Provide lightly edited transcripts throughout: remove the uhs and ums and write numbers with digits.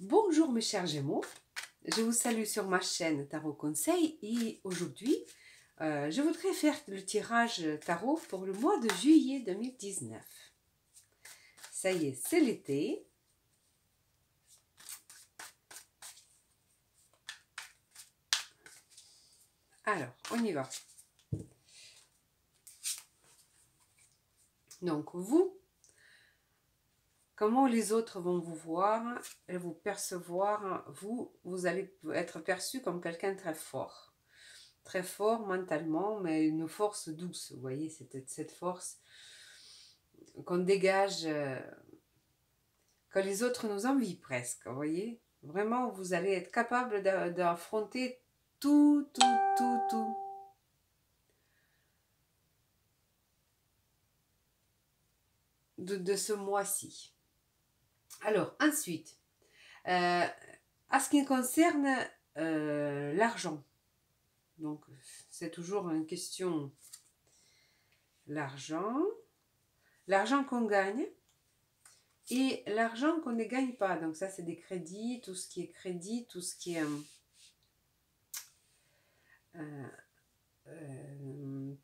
Bonjour mes chers Gémeaux, je vous salue sur ma chaîne Tarot Conseil et aujourd'hui je voudrais faire le tirage tarot pour le mois de juillet 2019. Ça y est, c'est l'été. Alors, on y va. Donc vous, comment les autres vont vous voir et vous percevoir, vous allez être perçu comme quelqu'un de très fort mentalement, mais une force douce, vous voyez, cette force qu'on dégage, que les autres nous envient presque, vous voyez. Vraiment, vous allez être capable d'affronter tout de ce mois-ci. Alors, ensuite, à ce qui concerne l'argent, donc c'est toujours une question, l'argent qu'on gagne et l'argent qu'on ne gagne pas. Donc ça, c'est des crédits, tout ce qui est crédit, tout ce qui est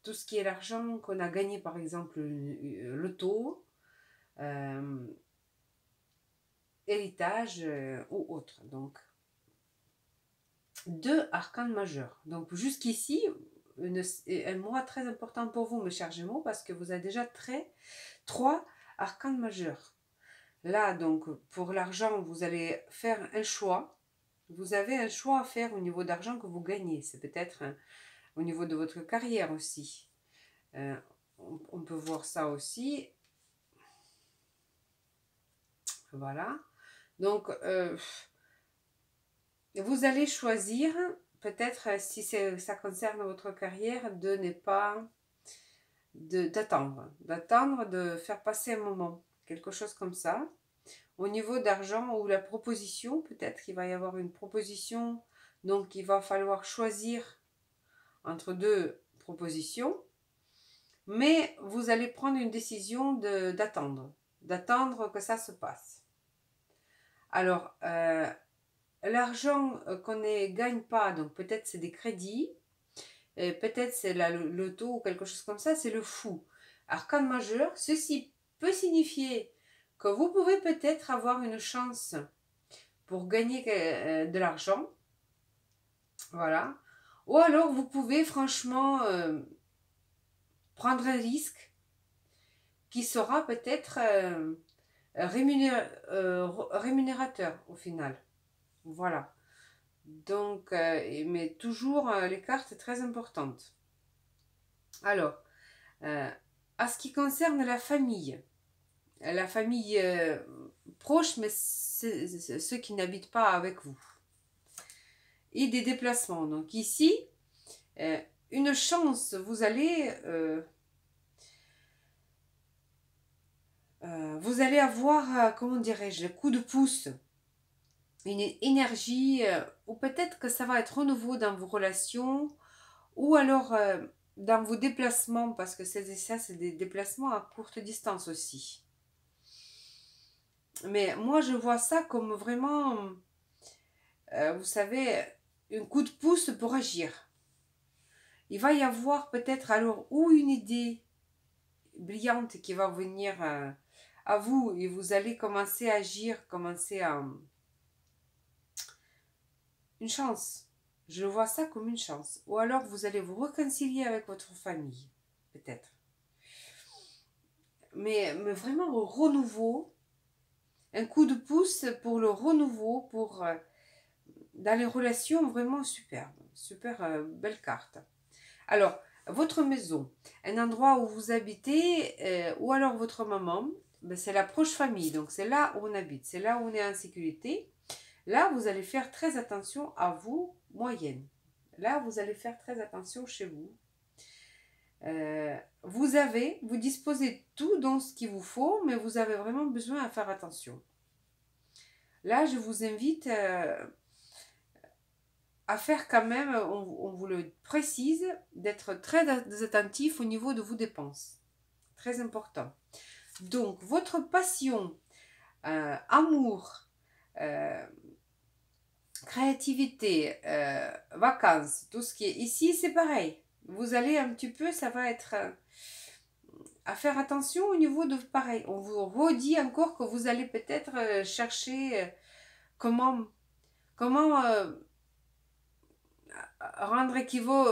tout ce qui est l'argent qu'on a gagné, par exemple loto, héritage ou autre. Donc, deux arcanes majeurs. Donc jusqu'ici, un mois très important pour vous, mes chers Gémeaux, parce que vous avez déjà trois arcanes majeurs. Là, donc, pour l'argent, vous allez faire un choix. Vous avez un choix à faire au niveau d'argent que vous gagnez. C'est peut-être au niveau de votre carrière aussi. On peut voir ça aussi. Voilà. Donc, vous allez choisir, peut-être si ça concerne votre carrière, de ne pas d'attendre, de faire passer un moment, quelque chose comme ça. Au niveau d'argent ou la proposition, peut-être qu'il va y avoir une proposition, donc il va falloir choisir entre deux propositions, mais vous allez prendre une décision d'attendre que ça se passe. Alors, l'argent qu'on ne gagne pas, donc peut-être c'est des crédits, peut-être c'est la loto ou quelque chose comme ça, c'est le fou. Arcane majeur, ceci peut signifier que vous pouvez peut-être avoir une chance pour gagner de l'argent, voilà. Ou alors vous pouvez franchement prendre un risque qui sera peut-être rémunérateur au final. Voilà. Donc, mais toujours les cartes très importantes. Alors, à ce qui concerne la famille proche, mais ceux qui n'habitent pas avec vous. Et des déplacements. Donc ici, une chance, vous allez avoir, comment dirais-je, le coup de pouce, une énergie, ou peut-être que ça va être renouveau dans vos relations, ou alors dans vos déplacements, parce que c'est des déplacements à courte distance aussi. Mais moi, je vois ça comme vraiment, vous savez, un coup de pouce pour agir. Il va y avoir peut-être alors ou une idée brillante qui va venir à vous et vous allez commencer à agir, commencer à... Une chance. Je vois ça comme une chance. Ou alors vous allez vous réconcilier avec votre famille, peut-être. Mais vraiment au renouveau, un coup de pouce pour le renouveau, pour dans les relations vraiment superbe, super belle carte. Alors, votre maison, un endroit où vous habitez, ou alors votre maman, ben c'est la proche famille, donc c'est là où on habite, c'est là où on est en sécurité. Là, vous allez faire très attention à vous, moyenne. Là, vous allez faire très attention chez vous. Vous disposez de tout dans ce qu'il vous faut, mais vous avez vraiment besoin à faire attention. Là, je vous invite à faire quand même, on vous le précise, d'être très attentif au niveau de vos dépenses. Très important. Donc, votre passion, amour, créativité, vacances, tout ce qui est ici, c'est pareil. Vous allez un petit peu, ça va être à faire attention au niveau de pareil. On vous redit encore que vous allez peut-être chercher comment, comment rendre équivaut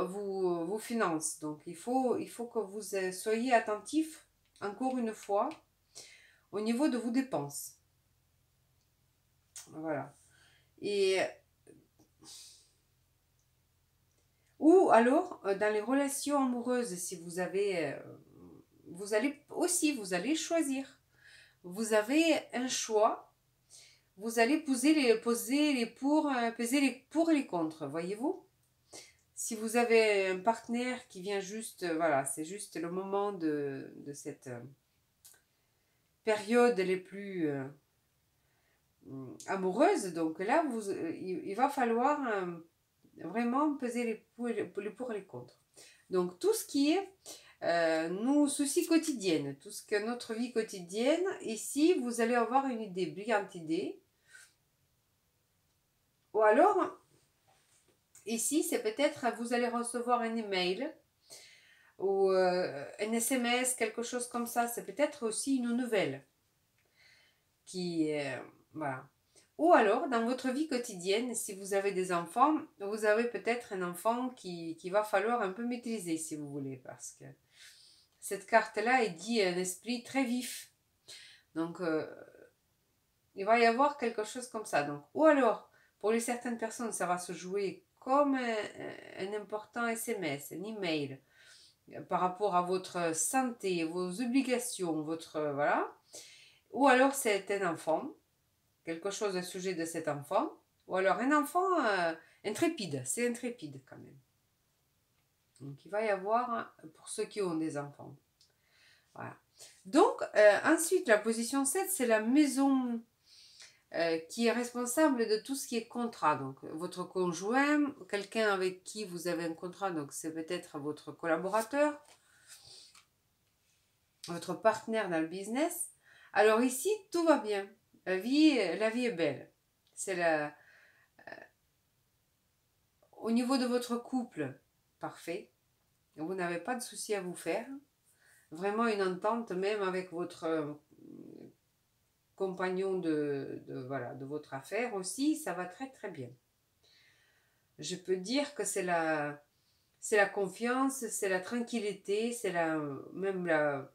vos finances. Donc il faut que vous soyez attentif, encore une fois, au niveau de vos dépenses. Voilà. Et ou alors, dans les relations amoureuses, si vous avez, vous allez choisir. Vous avez un choix. Vous allez peser les pour et les contre, voyez-vous? Si vous avez un partenaire qui vient juste, voilà, c'est juste le moment de cette période les plus amoureuses, donc là, il va falloir vraiment peser les pour et les contre. Donc tout ce qui est nos soucis quotidiens, tout ce que notre vie quotidienne, ici, vous allez avoir une idée, brillante idée. Ou alors, ici, c'est peut-être, vous allez recevoir un email ou un SMS, quelque chose comme ça. C'est peut-être aussi une nouvelle qui, voilà. Ou alors, dans votre vie quotidienne, si vous avez des enfants, vous avez peut-être un enfant qui va falloir un peu maîtriser, si vous voulez, parce que cette carte-là, elle dit un esprit très vif. Donc, il va y avoir quelque chose comme ça. Donc, ou alors, pour les certaines personnes, ça va se jouer comme un important SMS, un email, par rapport à votre santé, vos obligations, votre, voilà. Ou alors, c'est un enfant, quelque chose au sujet de cet enfant. Ou alors, un enfant intrépide, c'est intrépide quand même. Donc, il va y avoir, pour ceux qui ont des enfants. Voilà. Donc, ensuite, la position 7, c'est la maison qui est responsable de tout ce qui est contrat. Donc, votre conjoint, quelqu'un avec qui vous avez un contrat, donc c'est peut-être votre collaborateur, votre partenaire dans le business. Alors ici, tout va bien. La vie est belle. C'est au niveau de votre couple, parfait. Vous n'avez pas de souci à vous faire. Vraiment une entente, même avec votre compagnon voilà, de votre affaire aussi, ça va très très bien. Je peux dire que c'est la confiance, c'est la tranquillité, c'est même la...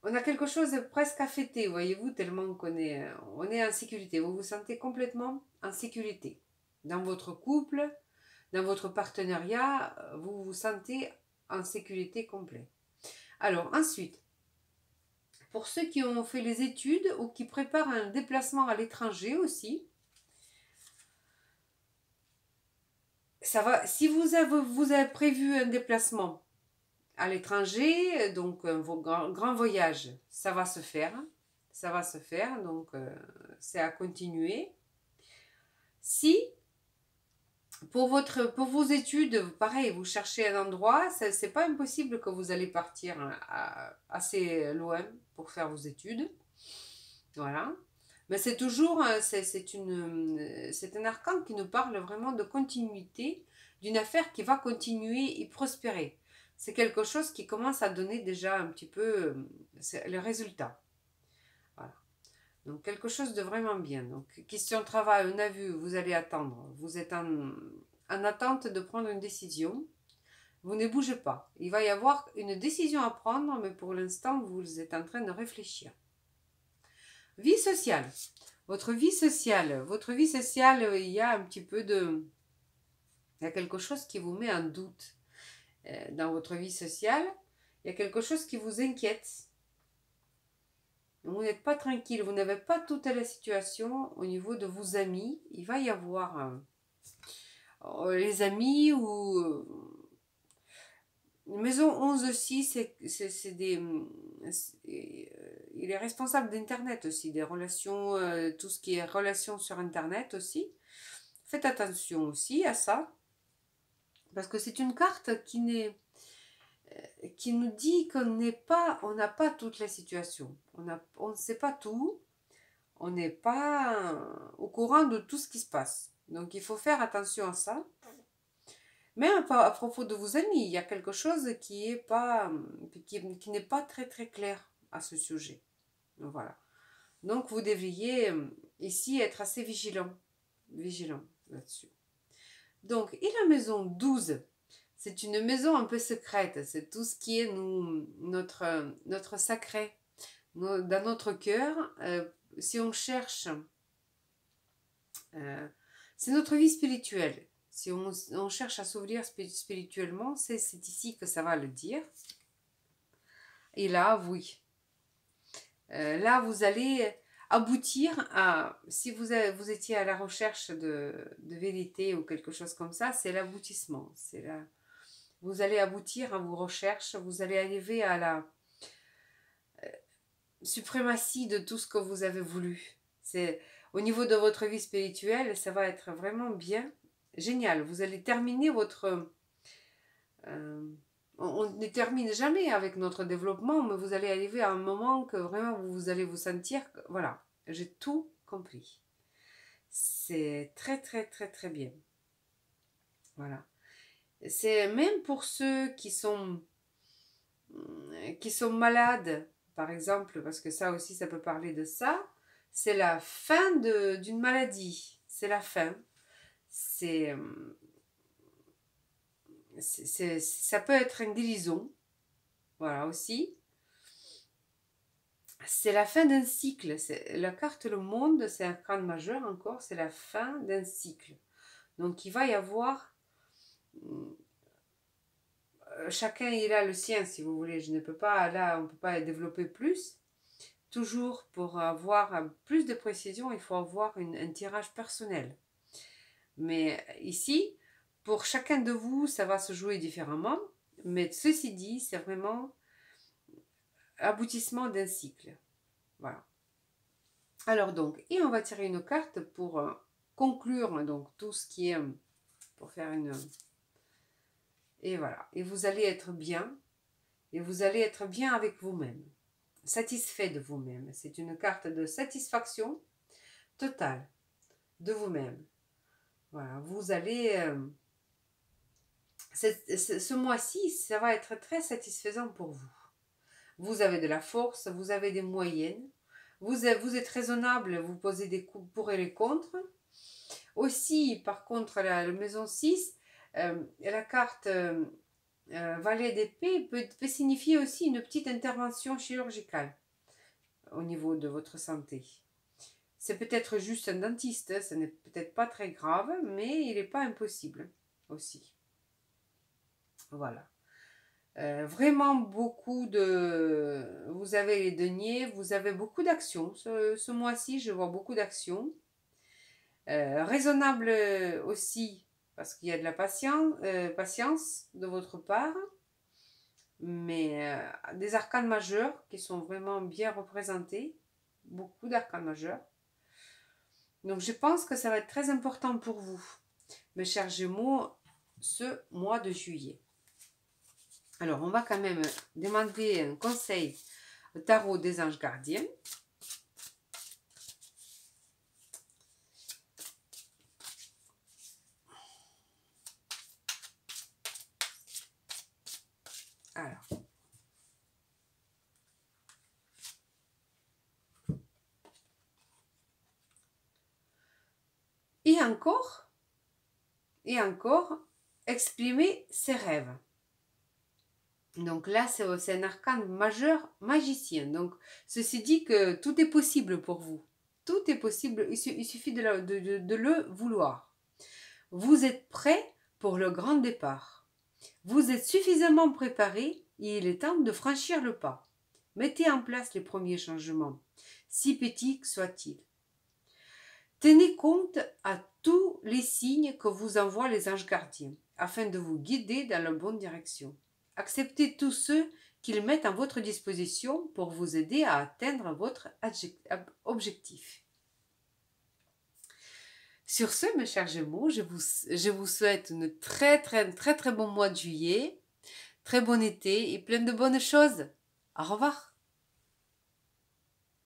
On a quelque chose de presque à fêter, voyez-vous, tellement on est en sécurité. Vous vous sentez complètement en sécurité. Dans votre couple, dans votre partenariat, vous vous sentez en sécurité complète. Alors ensuite, pour ceux qui ont fait les études ou qui préparent un déplacement à l'étranger aussi, ça va. Si vous avez prévu un déplacement à l'étranger, donc un grand voyage, ça va se faire. Ça va se faire, donc c'est à continuer. Si pour vos études, pareil, vous cherchez un endroit, c'est pas impossible que vous allez partir assez loin pour faire vos études. Voilà. Mais c'est toujours, c'est un arcane qui nous parle vraiment de continuité, d'une affaire qui va continuer et prospérer. C'est quelque chose qui commence à donner déjà un petit peu le résultat. Voilà. Donc quelque chose de vraiment bien. Donc question travail, on a vu, vous allez attendre. Vous êtes en attente de prendre une décision. Vous ne bougez pas. Il va y avoir une décision à prendre, mais pour l'instant, vous êtes en train de réfléchir. Vie sociale. Votre vie sociale, il y a un petit peu de... Il y a quelque chose qui vous met en doute dans votre vie sociale. Il y a quelque chose qui vous inquiète. Vous n'êtes pas tranquille, vous n'avez pas toute la situation au niveau de vos amis. Il va y avoir les amis ou... Maison 11 aussi, c'est des... il est responsable d'Internet aussi, des relations, tout ce qui est relations sur Internet aussi. Faites attention aussi à ça, parce que c'est une carte qui nous dit on n'a pas toute la situation. On ne sait pas tout. on n'est pas au courant de tout ce qui se passe. Donc il faut faire attention à ça. Même à propos de vos amis, il y a quelque chose qui n'est pas très très clair à ce sujet. Donc, voilà. Donc vous devriez ici être assez vigilant là-dessus. Donc, et la maison 12, c'est une maison un peu secrète. C'est tout ce qui est notre sacré. Dans notre cœur, si on cherche, c'est notre vie spirituelle. Si on cherche à s'ouvrir spirituellement, c'est ici que ça va le dire. Et là, oui. Là, vous allez aboutir à... Si vous étiez à la recherche de vérité ou quelque chose comme ça, c'est l'aboutissement. Vous allez aboutir à vos recherches, vous allez arriver à la suprématie de tout ce que vous avez voulu. Au niveau de votre vie spirituelle, ça va être vraiment bien, génial. Vous allez terminer votre... on ne termine jamais avec notre développement, mais vous allez arriver à un moment que vraiment vous allez vous sentir, voilà, j'ai tout compris. C'est très très très très bien. Voilà. C'est même pour ceux qui sont malades, par exemple, parce que ça aussi ça peut parler de ça, c'est la fin d'une maladie. C'est la fin. Ça peut être une guérison. Voilà aussi. C'est la fin d'un cycle. La carte Le Monde, c'est un arcane majeur encore, c'est la fin d'un cycle. Donc il va y avoir... chacun il a le sien si vous voulez. Je ne peux pas, là on ne peut pas développer plus. Toujours pour avoir plus de précision, il faut avoir un tirage personnel. Mais ici, pour chacun de vous, ça va se jouer différemment. Mais ceci dit, c'est vraiment aboutissement d'un cycle. Voilà. Alors donc, et on va tirer une carte pour conclure donc tout ce qui est... pour faire une... Et voilà. Et vous allez être bien. Et vous allez être bien avec vous-même. Satisfait de vous-même. C'est une carte de satisfaction totale de vous-même. Voilà. Vous allez... ce mois-ci, ça va être très satisfaisant pour vous. Vous avez de la force, vous avez des moyennes. Vous êtes raisonnable, vous posez des pour et les contre. Aussi, par contre, la maison 6, la carte valet d'épée peut signifier aussi une petite intervention chirurgicale au niveau de votre santé. C'est peut-être juste un dentiste, ce n'est peut-être pas très grave, mais il n'est pas impossible aussi. Voilà. Vraiment beaucoup de... Vous avez les deniers, vous avez beaucoup d'actions. Ce mois-ci, je vois beaucoup d'actions. Raisonnable aussi, parce qu'il y a de la patience de votre part. Mais des arcanes majeurs qui sont vraiment bien représentés. Beaucoup d'arcanes majeurs. Donc je pense que ça va être très important pour vous, mes chers Gémeaux, ce mois de juillet. Alors, on va quand même demander un conseil au tarot des anges gardiens. Alors. Et encore, exprimer ses rêves. Donc là, c'est un arcane majeur magicien. Donc, ceci dit que tout est possible pour vous. Tout est possible, il suffit de le vouloir. Vous êtes prêt pour le grand départ. Vous êtes suffisamment préparé et il est temps de franchir le pas. Mettez en place les premiers changements, si petits soient-ils. Tenez compte à tous les signes que vous envoient les anges gardiens, afin de vous guider dans la bonne direction. Acceptez tous ceux qu'ils mettent à votre disposition pour vous aider à atteindre votre objectif. Sur ce, mes chers Gémeaux, je vous souhaite un très bon mois de juillet, très bon été et plein de bonnes choses. Au revoir.